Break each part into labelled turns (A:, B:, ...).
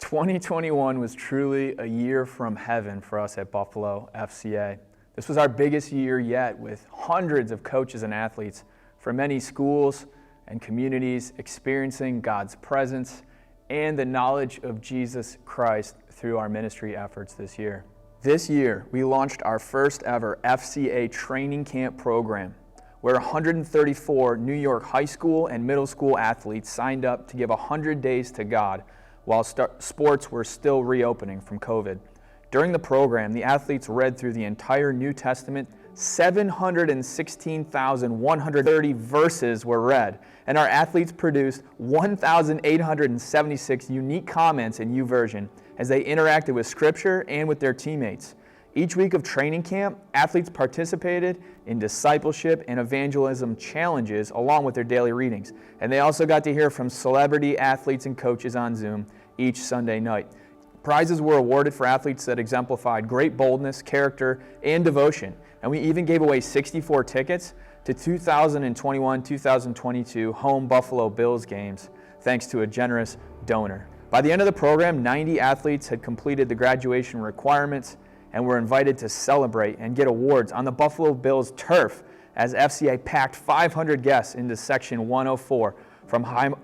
A: 2021 was truly a year from heaven for us at Buffalo FCA. This was our biggest year yet, with hundreds of coaches and athletes from many schools and communities experiencing God's presence and the knowledge of Jesus Christ through our ministry efforts this year. This year, we launched our first ever FCA training camp program, where 134 New York high school and middle school athletes signed up to give 100 days to God while sports were still reopening from COVID. During the program, the athletes read through the entire New Testament. 716,130 verses were read, and our athletes produced 1,876 unique comments in YouVersion as they interacted with Scripture and with their teammates. Each week of training camp, athletes participated in discipleship and evangelism challenges along with their daily readings. And they also got to hear from celebrity athletes and coaches on Zoom each Sunday night. Prizes were awarded for athletes that exemplified great boldness, character, and devotion. And we even gave away 64 tickets to 2021-2022 home Buffalo Bills games, thanks to a generous donor. By the end of the program, 90 athletes had completed the graduation requirements and were invited to celebrate and get awards on the Buffalo Bills turf as FCA packed 500 guests into Section 104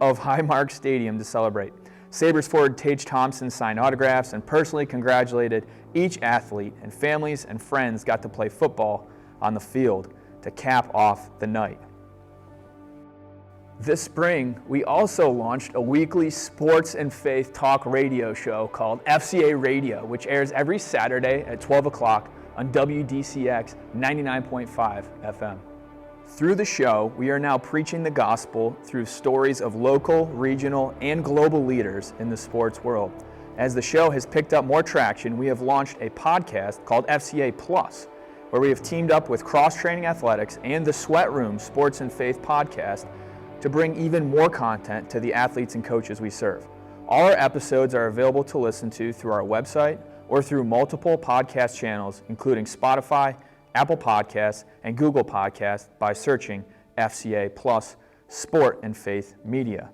A: of Highmark Stadium to celebrate. Sabres forward Tage Thompson signed autographs and personally congratulated each athlete, and families and friends got to play football on the field to cap off the night. This spring, we also launched a weekly sports and faith talk radio show called FCA Radio, which airs every Saturday at 12 o'clock on WDCX 99.5 FM. Through the show, we are now preaching the gospel through stories of local, regional, and global leaders in the sports world. As the show has picked up more traction, we have launched a podcast called FCA Plus, where we have teamed up with Cross Training Athletics and the Sweat Room Sports and Faith podcast to bring even more content to the athletes and coaches we serve. All our episodes are available to listen to through our website or through multiple podcast channels, including Spotify, Apple Podcasts, and Google Podcasts by searching FCA Plus Sport and Faith Media.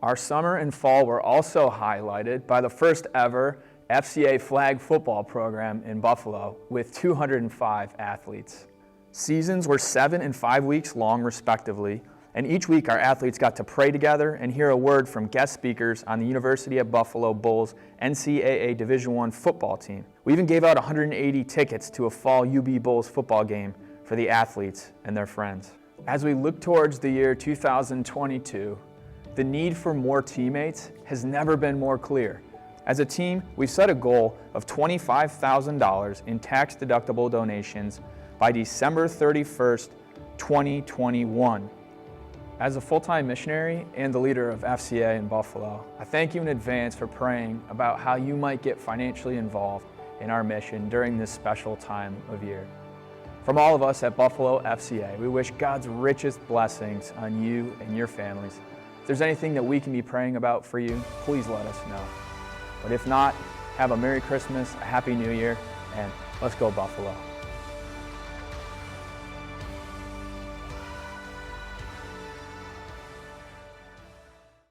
A: Our summer and fall were also highlighted by the first ever FCA flag football program in Buffalo with 205 athletes. Seasons were 7 and 5 weeks long respectively, and each week our athletes got to pray together and hear a word from guest speakers on the University of Buffalo Bulls NCAA Division I football team. We even gave out 180 tickets to a fall UB Bulls football game for the athletes and their friends. As we look towards the year 2022, the need for more teammates has never been more clear. As a team, we've set a goal of $25,000 in tax-deductible donations by December 31st, 2021. As a full-time missionary and the leader of FCA in Buffalo, I thank you in advance for praying about how you might get financially involved in our mission during this special time of year. From all of us at Buffalo FCA, we wish God's richest blessings on you and your families. If there's anything that we can be praying about for you, please let us know. But if not, have a Merry Christmas, a Happy New Year, and let's go Buffalo.